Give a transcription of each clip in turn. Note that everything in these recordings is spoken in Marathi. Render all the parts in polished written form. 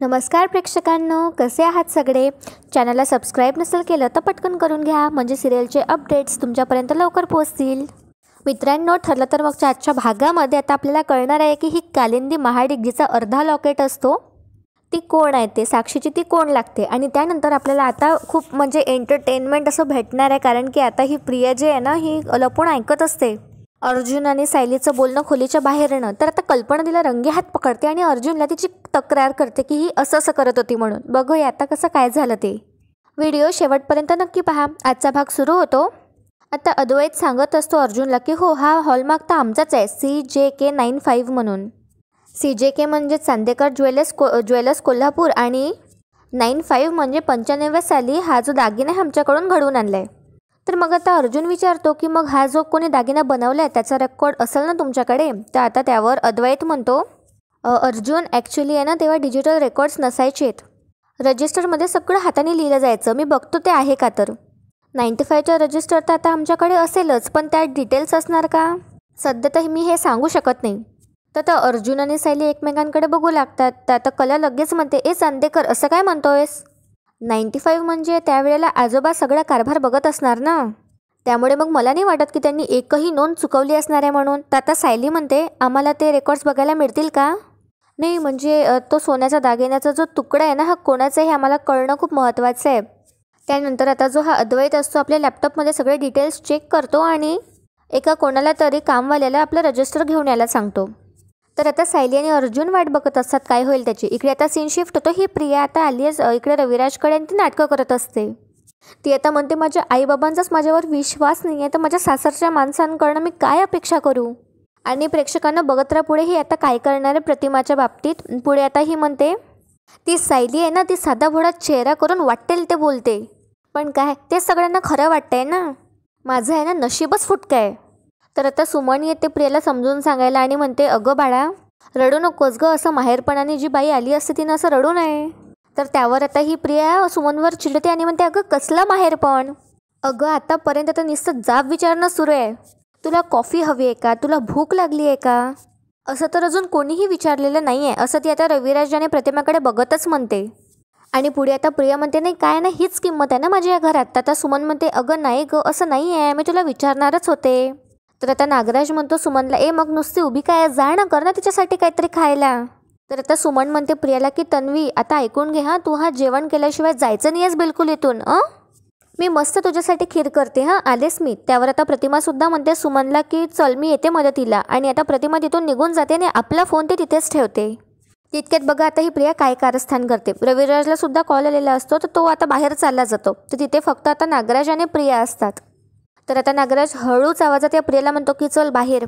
नमस्कार प्रेक्षकांनो, कसे आहात सगळे? चॅनलला सबस्क्राईब नसेल केलं तर पटकन करून घ्या, म्हणजे सिरियलचे अपडेट्स तुमच्यापर्यंत लवकर पोहोचतील. मित्रांनो, ठरलं तर मगच्या आजच्या भागामध्ये आता आपल्याला कळणार आहे की ही कालिंदी महाडिक जिचा अर्धा लॉकेट असतो ती कोण आहे, ते साक्षीची ती कोण लागते. आणि त्यानंतर आपल्याला आता खूप म्हणजे एंटरटेनमेंट असं भेटणार आहे, कारण की आता ही प्रिया जी आहे ना, ही लपून ऐकत असते अर्जुन आणि सायलीचं बोलणं खोलीच्या बाहेरनं. तर आता कल्पना तिला रंगेहात पकडते आणि अर्जुनला तिची तक्रार करते की ही असं असं करत होती म्हणून. बघूया आता कसं काय झालं ते. व्हिडिओ शेवटपर्यंत नक्की पहा. आजचा भाग सुरू होतो. आता अद्वैत सांगत असतो अर्जुनला की हो, हा हॉलमार्क तर आमचाच आहे, CJK95 म्हणून. CJK म्हणजे चांदेकर ज्वेलर्स कोल्हापूर आणि 95 म्हणजे 95 साली हा जो दागिना आहे आमच्याकडून घडवून आणला आहे. तर मग आता अर्जुन विचारतो की मग हा जो कोणी दागिना बनवला आहे त्याचा रेकॉर्ड असेल ना तुमच्याकडे. तर आता त्यावर अद्वैत म्हणतो अर्जुन, ॲक्च्युली आहे ना तेव्हा डिजिटल रेकॉर्ड्स नसायचेत, रजिस्टरमध्ये सगळं हाताने लिहिलं जायचं. मी बघतो ते आहे का. तर 95च्या रजिस्टर तर आता आमच्याकडे असेलच, पण त्यात डिटेल्स असणार का सध्या तर मी हे सांगू शकत नाही. तर आता अर्जुन आणि सायली एकमेकांकडे बघू लागतात. तर आता कला लगेच म्हणते, ए चांदेकर, असं काय म्हणतोयस? 95 म्हणजे त्यावेळेला आजोबा सगळा कारभार बघत असणार ना, त्यामुळे मग मला नाही वाटत की त्यांनी एकही नोंद चुकवली असणार आहे म्हणून. तर आता सायली म्हणते, आम्हाला ते रेकॉर्ड्स बघायला मिळतील का? नाही म्हणजे तो सोन्याचा दागिन्याचा जो तुकडा आहे ना, हा कोणाचा आहे हे आम्हाला कळणं खूप महत्त्वाचं आहे. त्यानंतर आता जो हा अद्वैत असतो आपल्या लॅपटॉपमध्ये सगळे डिटेल्स चेक करतो आणि एका कोणाला तरी कामवाल्याला आपलं रजिस्टर घेऊन यायला सांगतो. तर आता सायली आणि अर्जुन वाट बघत असतात काय होईल त्याची. इकडे आता सीन शिफ्ट होतो. ही प्रिया आता आली आहे इकडे रविराजकडे आणि ती नाटकं करत असते. ती आता म्हणते, माझ्या आईबाबांचाच माझ्यावर विश्वास नाही आहे, तर माझ्या सासरच्या माणसांकडनं मी काय अपेक्षा करू. आणि प्रेक्षकांना बघत राहा पुढे ही आता काय करणार आहे प्रतिमाच्या बाबतीत. पुढे आता ही म्हणते, ती सायली आहे ना, ती साधा भोळा चेहरा करून वाटेल ते बोलते, पण काय ते सगळ्यांना खरं वाटतंय ना, माझं आहे ना नशीबच फुटकं आहे. तर आता सुमन येते प्रियाला समजून सांगायला आणि म्हणते, अगं बाळा रडू नकोस गं, असं माहेरपणाने जी बाई आली असते तिनं असं रडू नये. तर त्यावर आता ही प्रिया सुमनवर चिडते आणि म्हणते, अगं कसलं माहेरपण, अगं आतापर्यंत तर नुसतं जाब विचारणं सुरू आहे. तुला कॉफी हवी आहे का, तुला भूक लागली आहे का, असं तर अजून कोणीही विचारलेलं नाही आहे, असं ती आता रविराज आणि प्रतिमाकडे बघतच म्हणते. आणि पुढे आता प्रिया म्हणते, नाही काय ना, हीच किंमत आहे ना माझ्या या घरात. आता सुमन म्हणते, अगं नाही गं, असं नाही आहे, मी तुला विचारणारच होते. तर आता नागराज म्हणतो सुमनला, ए मग नुसती उभी काय, जा ना, कर ना तिच्यासाठी काहीतरी खायला. तर आता सुमन म्हणते प्रियाला की तन्वी आता ऐकून घे हां, तू हा जेवण केल्याशिवाय जायचं नाही आहेस बिलकुल इथून. मी मस्त तुझ्यासाठी खीर करते हां, आलेस मी. त्यावर आता प्रतिमासुद्धा म्हणते सुमनला की चल मी येते मदतीला. आणि आता प्रतिमा तिथून निघून जाते आणि आपला फोन ते तिथेच ठेवते. तितक्यात बघा आता ही प्रिया काय कारस्थान करते. रविराजला सुद्धा कॉल आलेला असतो, तर तो आता बाहेर चालला जातो. तर तिथे फक्त आता नागराज आणि प्रिया असतात. तर आता नागराज हळूच आवाजात या प्रियाला म्हणतो की चल बाहेर.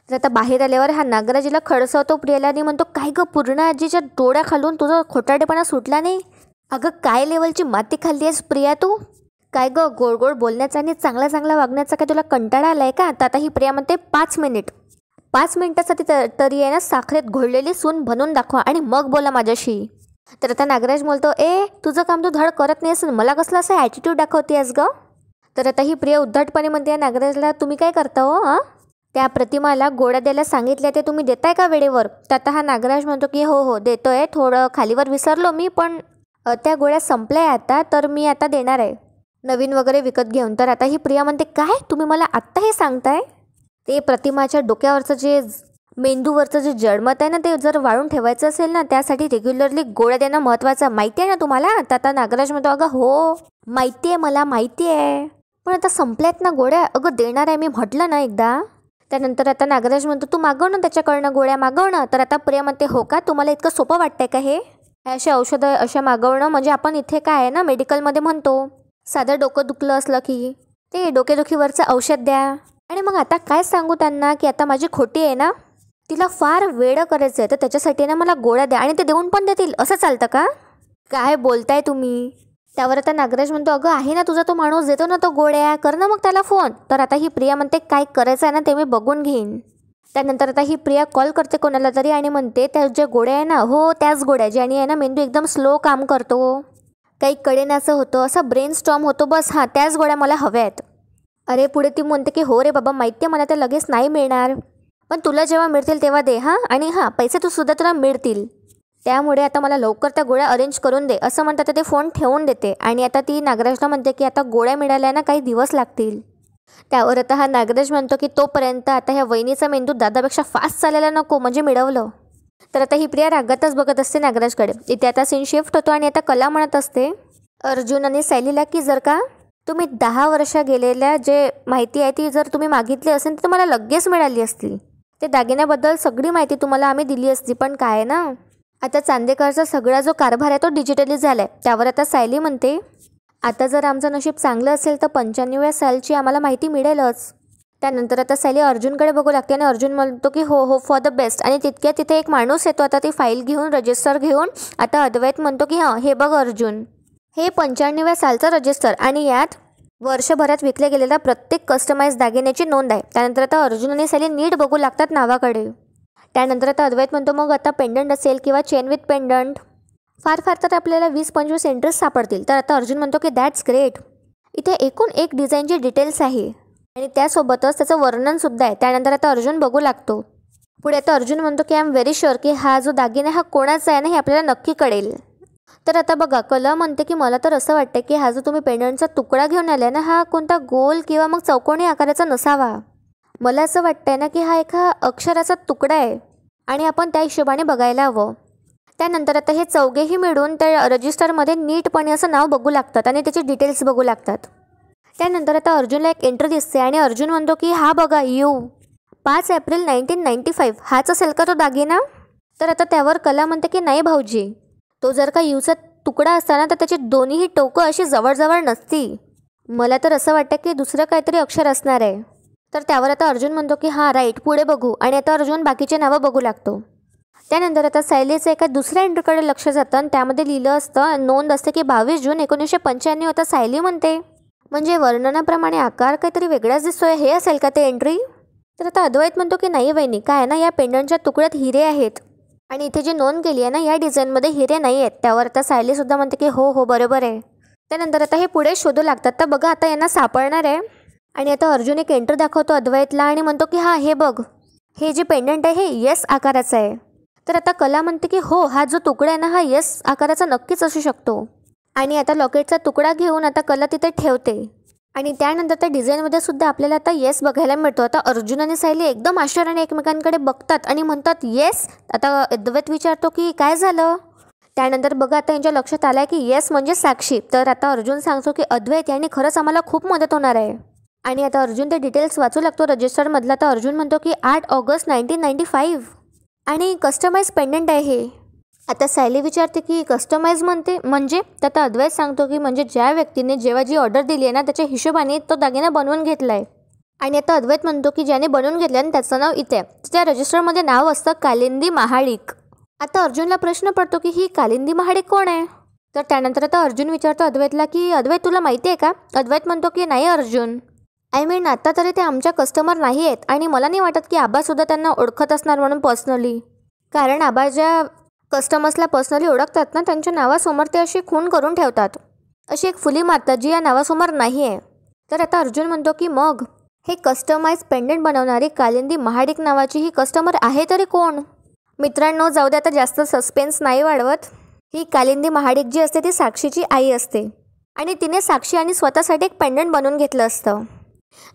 तर आता बाहेर आल्यावर हा नागराजीला खडसवतो प्रियाला आणि म्हणतो, काय गं पूर्ण आजीच्या डोळ्या खालून तुझा खोटारडेपणा सुटला नाही? अगं काय लेवलची माती खाल्ली आहेस प्रिया तू? काय गं गोड गोड बोलण्याचा आणि चांगला चांगला वागण्याचा काय तुला कंटाळा आलाय का? तर आता ही प्रिया म्हणते 5 मिनिटासाठी तरी आहे ना साखरेत घोळलेली सून बनवून दाखवा आणि मग बोला माझ्याशी. तर आता नागराज बोलतो, ए तुझं काम तू धड करत नाहीस, मला कसला असं ॲटिट्यूड दाखवतेस गं? तर आता ही प्रिया उद्धटपणे म्हणते नागराजला, तुम्ही काय करता हो त्या प्रतिमाला गोळ्या द्यायला सांगितल्या ते तुम्ही देताय का वेळेवर? तर आता हा नागराज म्हणतो की हो देतोय, थोडं खालीवर विसरलो मी, पण त्या गोळ्या संपल्या आता, तर मी आता देणार आहे नवीन वगैरे विकत घेऊन. तर आता ही प्रिया म्हणते, काय तुम्ही मला आत्ता हे सांगताय? ते प्रतिमाच्या डोक्यावरचं जे मेंदूवरचं जे जडमत आहे ना, ते जर वाळून ठेवायचं असेल ना, त्यासाठी रेग्युलरली गोळ्या देणं महत्त्वाचं, माहिती आहे ना तुम्हाला? तर आता नागराज म्हणतो, अगं हो माहिती आहे, मला माहिती आहे, पण आता संपल्यात ना गोळ्या. अगं देणार आहे मी म्हटलं ना एकदा. त्यानंतर आता नागराज म्हणतो, तू मागव ना त्याच्याकडनं गोळ्या, मागव ना. तर आता प्रिया म्हणते, हो का, तुम्हाला इतकं सोपं वाटतंय का हे अशा औषधं अशा मागवणं? म्हणजे आपण इथे काय आहे ना मेडिकलमध्ये म्हणतो, साधं डोकं दुखलं असलं की ते डोकेदुखीवरचं औषध द्या. आणि मग आता काय सांगू त्यांना की आता माझी खोटी आहे ना, तिला फार वेडं करायचं आहे, तर त्याच्यासाठी ना मला गोळ्या द्या आणि ते देऊन पण देतील, असं चालतं का? काय बोलताय तुम्ही? त्यावर आता नागराज म्हणतो, अगं आहे ना तुझा तो माणूस, देतो ना तो गोळ्या, कर ना मग त्याला फोन. तर आता ही प्रिया म्हणते, काय करायचं आहे ना ते मी बघून घेईन. त्यानंतर आता ही प्रिया कॉल करते कोणाला तरी आणि म्हणते, त्या ज्या गोळ्या आहे ना, हो त्याच गोळ्या ज्याने आहे ना मेंदू एकदम स्लो काम करतो, काही कळेनाचं होतं, असा ब्रेन स्टॉर्म होतो, बस हां त्याच गोळ्या मला हव्या आहेत. अरे पुढे ती म्हणते की हो रे बाबा माहिती आहे मला, ते लगेच नाही मिळणार, पण तुला जेव्हा मिळतील तेव्हा दे हां, आणि हां पैसे तू सुद्धा तुला मिळतील. त्यामुळे आता मला लवकर त्या गोळ्या अरेंज करून दे असं म्हणतात. ते फोन ठेवून देते आणि आता ती नागराजला म्हणते की आता गोळ्या मिळाल्या ना काही दिवस लागतील. त्यावर आता हा नागराज म्हणतो की तोपर्यंत आता ह्या वहिनीचा मेंदू दादापेक्षा फास्ट चालायला नको म्हणजे मिळवलं. तर आता ही प्रिया रागातच बघत असते नागराजकडे. इथे आता सीन शिफ्ट होतो आणि आता कला म्हणत असते अर्जुन आणि सायलीला की जर का तुम्ही 10 वर्ष गेलेल्या जे माहिती आहे ती जर तुम्ही मागितली असेल तर तुम्हाला लगेच मिळाली असती. ते दागिन्याबद्दल सगळी माहिती तुम्हाला आम्ही दिली असती. पण काय ना आता चांदेकरचा सगळा जो कारभार आहे तो डिजिटली झाला आहे. त्यावर आता सायली म्हणते आता जर आमचं नशीब चांगलं असेल तर 95व्या सालची आम्हाला माहिती मिळेलच. त्यानंतर आता सायली अर्जुनकडे बघू लागते आणि अर्जुन म्हणतो की हो हो फॉर द बेस्ट. आणि तितक्या तिथे एक माणूस येतो आता ती फाईल घेऊन रजिस्टर घेऊन. आता अद्वैत म्हणतो की हां हे बघ अर्जुन, हे 95व्या सालचं रजिस्टर आणि यात वर्षभरात विकले गेलेल्या प्रत्येक कस्टमाइज दागिन्याची नोंद आहे. त्यानंतर आता अर्जुन आणि सायली नीट बघू लागतात नावाकडे. त्यानंतर आता अद्वैत म्हणतो मग आता पेंडंट असेल किंवा चेन विथ पेंडंट फार फार तर आपल्याला 20-25 एंट्रीज सापडतील. तर आता अर्जुन म्हणतो की दॅट्स ग्रेट. इथे एकूण एक डिझाईनची डिटेल्स आहे आणि त्यासोबतच त्याचं वर्णनसुद्धा आहे. त्यानंतर आता अर्जुन बघू लागतो. पुढे आता अर्जुन म्हणतो की आय एम व्हेरी शुअर की हा जो दागिना हा कोणाचा आहे ना हे आपल्याला नक्की कळेल. तर आता बघा कला म्हणते की मला तर असं वाटतं की हा जो तुम्ही पेंडंटचा तुकडा घेऊन आला ना हा कोणता गोल किंवा मग चौकोनी आकाराचा नसावा. मला असं वाटतंय ना की हा एका अक्षराचा तुकडा आहे आणि आपण त्या हिशोबाने बघायला हवं. त्यानंतर आता हे चौघेही मिळून त्या रजिस्टरमध्ये नीटपणे असं नाव बघू लागतात आणि त्याचे डिटेल्स बघू लागतात. त्यानंतर आता अर्जुनला एक एंट्री दिसते आणि अर्जुन म्हणतो की हा बघा यू 5 एप्रिल 1995 हाच असेल का तो दागिना. तर आता त्यावर कला म्हणते की नाही भाऊजी, तो जर का यूचा तुकडा असताना तर त्याची दोन्हीही टोकं अशी जवळजवळ नसती. मला तर असं वाटतं की दुसरं काहीतरी अक्षर असणार आहे. तर त्यावर आता अर्जुन म्हणतो की हां राईट पुढे बघू. आणि आता अर्जुन बाकीचे नावं बघू लागतो. त्यानंतर आता सायलीचं एका दुसऱ्या एंट्रीकडे लक्ष जातं आणि त्यामध्ये लिहिलं असतं नोंद असते की 22 जून 1995. आता सायली म्हणते म्हणजे वर्णनाप्रमाणे आकार काहीतरी वेगळाच दिसतोय, हे असेल का ते एंट्री. तर आता अद्वैत म्हणतो की नाही वहिनी काय आहे ना या पेंडंटच्या तुकड्यात हिरे आहेत आणि इथे जी नोंद केली आहे ना या डिझाईनमध्ये हिरे नाही आहेत. त्यावर आता सायलीसुद्धा म्हणते की हो हो बरोबर आहे. त्यानंतर आता हे पुढे शोधू लागतात. तर बघा आता यांना सापडणार आहे आणि आता अर्जुन एक एंट्री दाखवतो अद्वैतला आणि म्हणतो की हां हे बघ हे जे पेंडंट आहे हे येस आकाराचं आहे. तर आता कला म्हणते की हो हा जो तुकडा आहे ना हा येस आकाराचा नक्कीच असू शकतो. आणि आता लॉकेटचा तुकडा घेऊन आता कला तिथे ठेवते आणि त्यानंतर त्या डिझाईनमध्ये सुद्धा आपल्याला आता येस बघायला मिळतो. आता अर्जुन आणि सायली एकदम आश्चर्याने एकमेकांकडे बघतात आणि म्हणतात येस. आता अद्वैत विचारतो की काय झालं. त्यानंतर बघा आता यांच्या लक्षात आलं की येस म्हणजे साक्षी. तर आता अर्जुन सांगतो की अद्वैत यांनी खरंच आम्हाला खूप मदत होणार आहे. आणि आता अर्जुन ते डिटेल्स वाचू लागतो रजिस्टरमधला. तर अर्जुन म्हणतो की 8 ऑगस्ट 1995 आणि कस्टमाइज पेंडंट आहे हे. आता सायली विचारते की कस्टमाइज म्हणते म्हणजे. तर आता अद्वैत सांगतो की म्हणजे ज्या व्यक्तीने जेव्हा जी ऑर्डर दिली आहे ना त्याच्या हिशोबाने तो दागिना बनवून घेतला आहे. आणि आता अद्वैत म्हणतो की ज्याने बनवून घेतलं आणि त्याचं नाव इथे त्या रजिस्टरमध्ये नाव असतं कालिंदी महाडिक. आता अर्जुनला प्रश्न पडतो की ही कालिंदी महाडिक कोण आहे. तर त्यानंतर आता अर्जुन विचारतो अद्वैतला की अद्वैत तुला माहिती आहे का. अद्वैत म्हणतो की नाही अर्जुन, आय मीन आता तरी ते आमच्या कस्टमर नाही आहेत आणि मला नाही वाटत की आबासुद्धा त्यांना ओळखत असणार म्हणून पर्सनली. कारण आबा ज्या कस्टमर्सला पर्सनली ओळखतात ना त्यांच्या नावासमोर ते अशी खूण करून ठेवतात, अशी एक फुली मारतात जी या नावासमोर नाही आहे. तर आता अर्जुन म्हणतो की मग हे कस्टमाइज पेंडंट बनवणारी कालिंदी महाडिक नावाची ही कस्टमर आहे तरी कोण. मित्रांनो जाऊ दे आता जास्त सस्पेन्स नाही वाढवत. ही कालिंदी महाडिक जी असते ती साक्षीची आई असते आणि तिने साक्षी आणि स्वतःसाठी एक पेंडंट बनवून घेतलं असतं.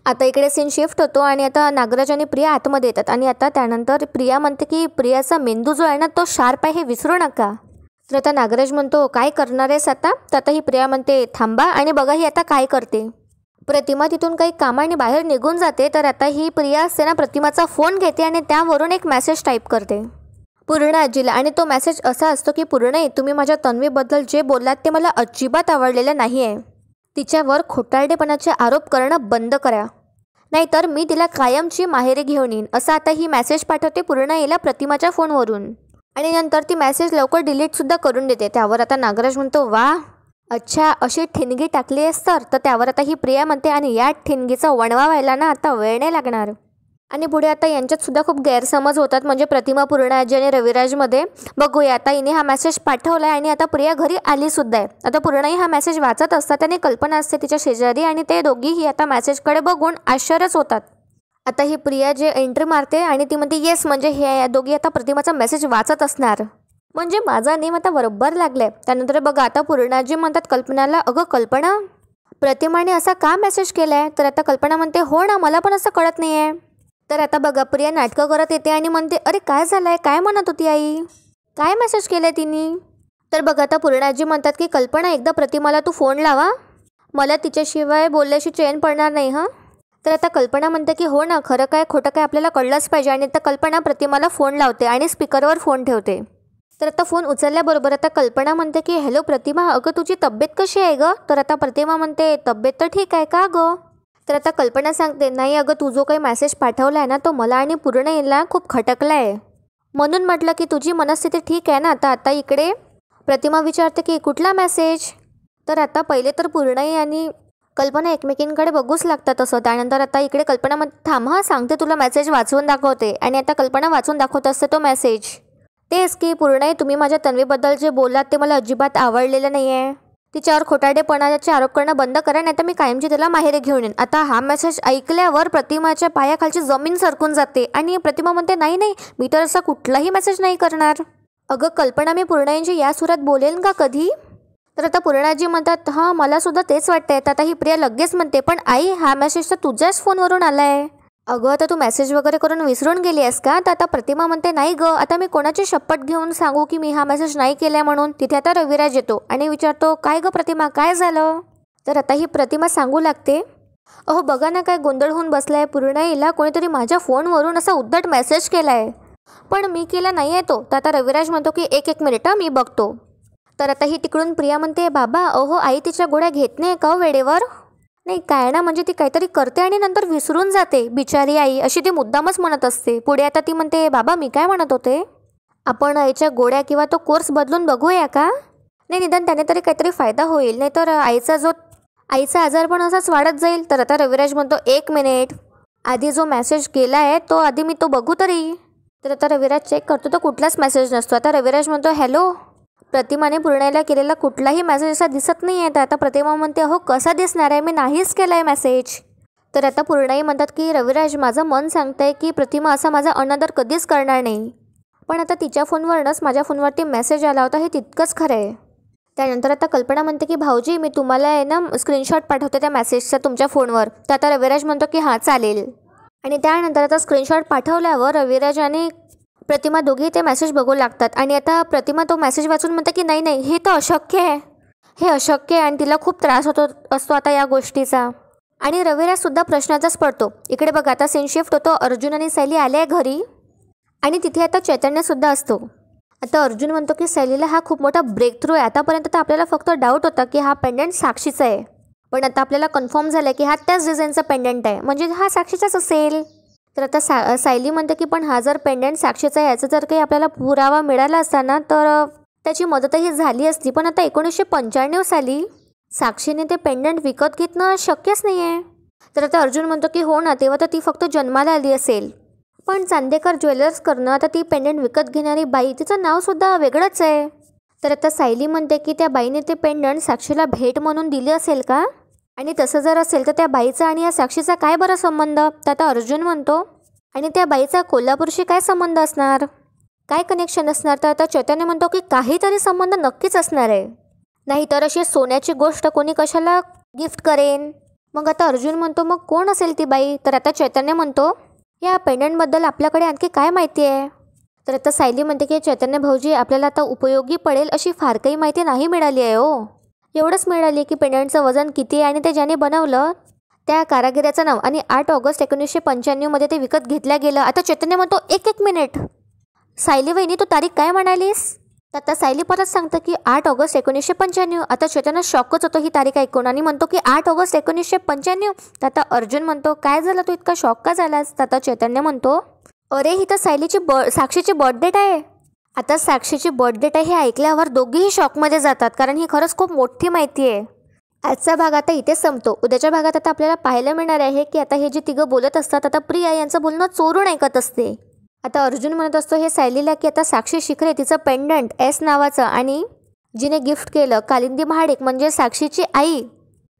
आता इकडे सीन शिफ्ट होतो आणि आता नागराज आणि प्रिया आतमध्ये येतात आणि आता त्यानंतर प्रिया म्हणते की प्रियाचा मेंदू जो आहे ना तो शार्प आहे हे विसरू नका. तर आता नागराज म्हणतो काय करणार आहेस आता. तर आता ही प्रिया म्हणते थांबा आणि बघा ही आता काय करते. प्रतिमा तिथून काही कामाने बाहेर निघून जाते. तर आता ही प्रिया असते ना प्रतिमाचा फोन घेते आणि त्यावरून एक मेसेज टाईप करते पूर्ण आजीला. आणि तो मेसेज असा असतो की पूर्ण तुम्ही माझ्या तन्वीबद्दल जे बोललात ते मला अजिबात आवडलेलं नाही आहे. तिच्यावर खोटारडेपणाचे आरोप करणं बंद करा, नाहीतर मी तिला कायमची माहेरी घेऊन येईन. असा आता ही मेसेज पाठवते पूर्ण येईल प्रतिमाच्या फोनवरून आणि नंतर ती मेसेज लवकर डिलीटसुद्धा करून देते. त्यावर आता नागराज म्हणतो वा अच्छा अशी ठिणगी टाकली आहेस तर त्यावर आता ही प्रिया म्हणते आणि या ठिणगीचा वणवा व्हायला ना आता वेळ नाही लागणार. आणि पुढे आता यांच्यात सुद्धा खूप गैरसमज होतात म्हणजे प्रतिमा पूर्ण आजी आणि रविराजमध्ये. बघूया आता हिने हा मेसेज पाठवला आहे आणि आता प्रिया घरी आली सुद्धा आहे. आता पूर्णही हा मेसेज वाचत असतात आणि कल्पना असते तिच्या शेजारी आणि ते दोघीही आता मेसेजकडे बघून आश्चर्यच होतात. आता ही प्रिया जे एंट्री मारते आणि ती म्हणते येस म्हणजे हे दोघी आता प्रतिमाचा मेसेज वाचत असणार. म्हणजे माझा नेम आता बरोबर लागलाय. त्यानंतर बघा आता पूर्णाजी म्हणतात कल्पनाला, अगं कल्पना, प्रतिमाने असा का मेसेज केलाय? तर आता कल्पना म्हणते, हो ना, मला पण असं कळत नाही आहे. तर आता बघा प्रिया नाटकं करत येते आणि म्हणते, अरे काय झालंय, काय म्हणत होती आई, काय मेसेज केलाय तिने? तर बघा आता पूर्णाजी म्हणतात की कल्पना, एकदा प्रतिमाला तू फोन लावा, मला तिच्याशिवाय बोलल्याशी चैन पडणार नाही हां. तर आता कल्पना म्हणते की हो ना, खरं काय खोटं काय आपल्याला कळलंच पाहिजे. आणि आता कल्पना प्रतिमाला फोन लावते आणि स्पीकरवर फोन ठेवते. तर आता फोन उचलल्याबरोबर आता कल्पना म्हणते की हॅलो प्रतिमा, अगं तुझी तब्येत कशी आहे गं? तर आता प्रतिमा म्हणते, तब्येत तर ठीक आहे, का गं? तर आता कल्पना सांगते, नाही अगं, तू जो काही मेसेज पाठवला आहे ना, तो मला आणि पूर्णेला खूप खटकला आहे, म्हणून म्हटलं की तुझी मनस्थिती ठीक आहे ना आता. आता इकडे प्रतिमा विचारते की कुठला मेसेज? तर आता पहिले तर पूर्णाई आणि कल्पना एकमेकींकडे बघूच लागतात असं. त्यानंतर आता इकडे कल्पना म्हणते, थांब हां, सांगते तुला, मेसेज वाचून दाखवते. आणि आता कल्पना वाचून दाखवत असते तो मेसेज. तेच की पूर्णाई, तुम्ही माझ्या तन्वीबद्दल जे बोललात ते मला अजिबात आवडलेलं नाही आहे. तिच्यावर खोटाडेपणाचे आरोप करणं बंद करा, नाही तर मी कायमची तिला माहेरी घेऊन येईन. आता हा मेसेज ऐकल्यावर प्रतिमाच्या पायाखालची जमीन सरकून जाते आणि प्रतिमा म्हणते, नाही नाही, मी तर असा कुठलाही मेसेज नाही करणार. अगं कल्पना, मी पूर्णाईंची या सुरात बोलेन का कधी? तर आता पूर्णाजी म्हणतात, हां मला सुद्धा तेच वाटतंय. तर आता ही प्रिया लगेच म्हणते, पण आई, हा मेसेज तर तुझ्याच फोनवरून आला आहे. अगं आता तू मेसेज वगैरे करून विसरून गेली आहेस का? तर आता प्रतिमा म्हणते, नाही गं, आता मी कोणाची शपथ घेऊन सांगू की मी हा मेसेज नाही केलाय म्हणून? तिथे आता रविराज येतो आणि विचारतो, काय गं प्रतिमा, काय झालं? तर आता ही प्रतिमा सांगू लागते, अहो बघा ना, काय गोंधळ होऊन बसलाय, पूर्णाईला कोणीतरी माझ्या फोनवरून असा उद्धट मेसेज केलाय, पण मी केला नाही आहे तो. तर आता रविराज म्हणतो की एक मिनिट, मी बघतो. तर आता ही तिकडून प्रिया म्हणते, बाबा अहो आई तिच्या गोळ्या घेत नाही का वेळेवर? नाही काय ना, म्हणजे ती काहीतरी करते आणि नंतर विसरून जाते बिचारी आई, अशी ती मुद्दामच म्हणत असते. पुढे आता ती म्हणते, बाबा मी काय म्हणत होते, आपण आईच्या गोळ्या किंवा तो कोर्स बदलून बघूया का? नाही, निदान त्याने तरी काहीतरी फायदा होईल, नाही तर आईचा आजार पण असाच वाढत जाईल. तर आता रविराज म्हणतो, एक मिनिट, आधी जो मेसेज केला आहे तो आधी मी तो बघू तरी. तर आता रविराज चेक करतो, तो कुठलाच मेसेज नसतो. आता रविराज म्हणतो, हॅलो, प्रतिमाने पूर्णाईला केलेला कुठलाही मेसेज असा दिसत नाही आहे. तर आता प्रतिमा म्हणते, हो कसा दिसणार आहे, मी नाहीच केला आहे मेसेज. तर आता पूर्णाई म्हणतात की रविराज, माझं मन सांगतंय की प्रतिमा असा माझा अनादर कधीच करणार नाही, पण आता तिच्या फोनवरूनच माझ्या फोनवरती मेसेज आला होता, हे तितकंच खरं आहे. त्यानंतर आता कल्पना म्हणते की भाऊजी, मी तुम्हाला आहे ना स्क्रीनशॉट पाठवते त्या मेसेजचा तुमच्या फोनवर. तर आता रविराज म्हणतो की हां चालेल. आणि त्यानंतर आता स्क्रीनशॉट पाठवल्यावर रविराज आणि प्रतिमा दोघेही ते मेसेज बघू लागतात. आणि आता प्रतिमा तो मेसेज वाचून म्हणते की नाही नाही, हे तर अशक्य आहे, हे अशक्य आहे, आणि तिला खूप त्रास होतो असतो आता या गोष्टीचा. आणि रविराजसुद्धा प्रश्नाचाच पडतो. इकडे बघा आता सीन शिफ्ट होतो, अर्जुन आणि शैली आले आहे घरी आणि तिथे आता चैतन्यसुद्धा असतो. आता अर्जुन म्हणतो की शैलीला हा खूप मोठा ब्रेक थ्रू आहे. आतापर्यंत तर आपल्याला फक्त डाऊट होता की हा पेंडंट साक्षीचा आहे, पण आता आपल्याला कन्फर्म झालं आहे की हा त्याच डिझाईनचा पेंडंट आहे, म्हणजे हा साक्षीचाच असेल. तर आता सायली म्हणते की पण हा जर पेंडंट साक्षीचा आहे, याचा जर काही आपल्याला पुरावा मिळाला असताना तर त्याची मदतही झाली असती. पण आता 1995 साली साक्षीने ते पेंडंट विकत घेणं शक्यच नाही आहे. तर आता अर्जुन म्हणतो की हो ना, तेव्हा तर ती फक्त जन्माला आली असेल, पण चांदेकर ज्वेलर्सकडनं आता ती पेंडंट विकत घेणारी बाई, तिचं नावसुद्धा वेगळंच आहे. तर आता सायली म्हणते की त्या बाईने ते पेंडंट साक्षीला भेट म्हणून दिले असेल का, आणि तसं जर असेल तर त्या बाईचा आणि या साक्षीचा काय बरं संबंध. तर आता अर्जुन म्हणतो, आणि त्या बाईचा कोल्हापूरशी काय संबंध असणार, काय कनेक्शन असणार. तर आता चैतन्य म्हणतो की काहीतरी संबंध नक्कीच असणार आहे, नाही तर अशी सोन्याची गोष्ट कोणी कशाला गिफ्ट करेन. मग आता अर्जुन म्हणतो, मग कोण असेल ती बाई. तर आता चैतन्य म्हणतो, या पेंडंटबद्दल आपल्याकडे आणखी काय माहिती आहे. तर आता सायली म्हणते की चैतन्य भाऊजी, आपल्याला आता उपयोगी पडेल अशी फार काही माहिती नाही मिळाली आहे हो. एवढंच मिळाली की पेंडंटचं वजन किती आहे आणि ते ज्याने बनवलं त्या कारागिराचं नाव, आणि 8 ऑगस्ट 1995 मध्ये ते विकत घेतल्या गेलं. आता चैतन्य म्हणतो, एक मिनिट सायली वहिनी, तू तारीख काय म्हणालीस. तर आता सायली परत सांगतं की 8 ऑगस्ट 1995. आता चैतन्य शॉकच होतो ही तारीख ऐकून आणि म्हणतो की 8 ऑगस्ट 1995. तर आता अर्जुन म्हणतो, काय झालं, तू इतका शॉक का झालास. तर आता चैतन्य म्हणतो, अरे ही तर साक्षीची बर्थ डेट आहे. आता साक्षीची बर्थ डेट आहे हे ऐकल्यावर दोघेही शॉकमध्ये जातात, कारण ही खरंच खूप मोठी माहिती आहे. आजचा भाग आता इथेच संपतो. उद्याच्या भागात आता आपल्याला पाहायला मिळणार आहे की आता हे जे तिघं बोलत असतात, आता प्रिया यांचं बोलणं चोरून ऐकत असते. आता अर्जुन म्हणत असतो हे सायलीला की आता साक्षी शिखरे तिचं पेंडंट एस नावाचं, आणि जिने गिफ्ट केलं कालिंदी महाडिक म्हणजे साक्षीची आई,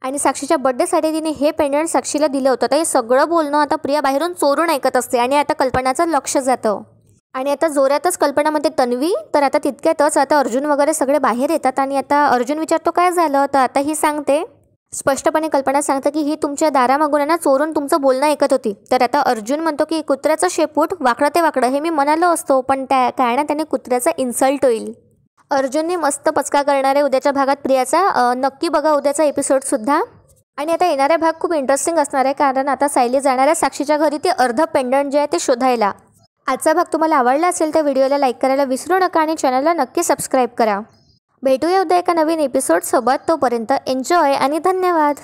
आणि साक्षीच्या बर्थडेसाठी तिने हे पेंडंट साक्षीला दिलं होतं. तर हे सगळं बोलणं आता प्रिया बाहेरून चोरून ऐकत असते आणि आता कल्पनाचं लक्ष जातं. आणि आता जोरातच कल्पनामध्ये तन्वी, तर आता तितक्यातच आता अर्जुन वगैरे सगळे बाहेर येतात आणि आता अर्जुन विचारतो काय झालं, तर आता ही सांगते, स्पष्टपणे कल्पना सांगतं की ही तुमच्या दारामागून ना चोरून तुमचं बोलणं ऐकत होती. तर आता अर्जुन म्हणतो की कुत्र्याचं शेपूट वाकडं ते वाकडं हे मी म्हणालो असतो, पण काय ना त्याने कुत्र्याचा इन्सल्ट होईल. अर्जुनने मस्त पचका करणार आहे उद्याच्या भागात प्रियाचा. नक्की बघा उद्याचा एपिसोडसुद्धा. आणि आता येणारा भाग खूप इंटरेस्टिंग असणार आहे, कारण आता सायली जाणार आहे साक्षीच्या घरी ते अर्ध पेंडंट जे आहे ते शोधायला. आजचा भाग तुम्हाला आवडला असेल तर व्हिडिओला लाईक करायला विसरू नका आणि चॅनलला नक्की सबस्क्राईब करा. भेटूया उद्या एका नवीन एपिसोडसोबत. तोपर्यंत एन्जॉय आणि धन्यवाद.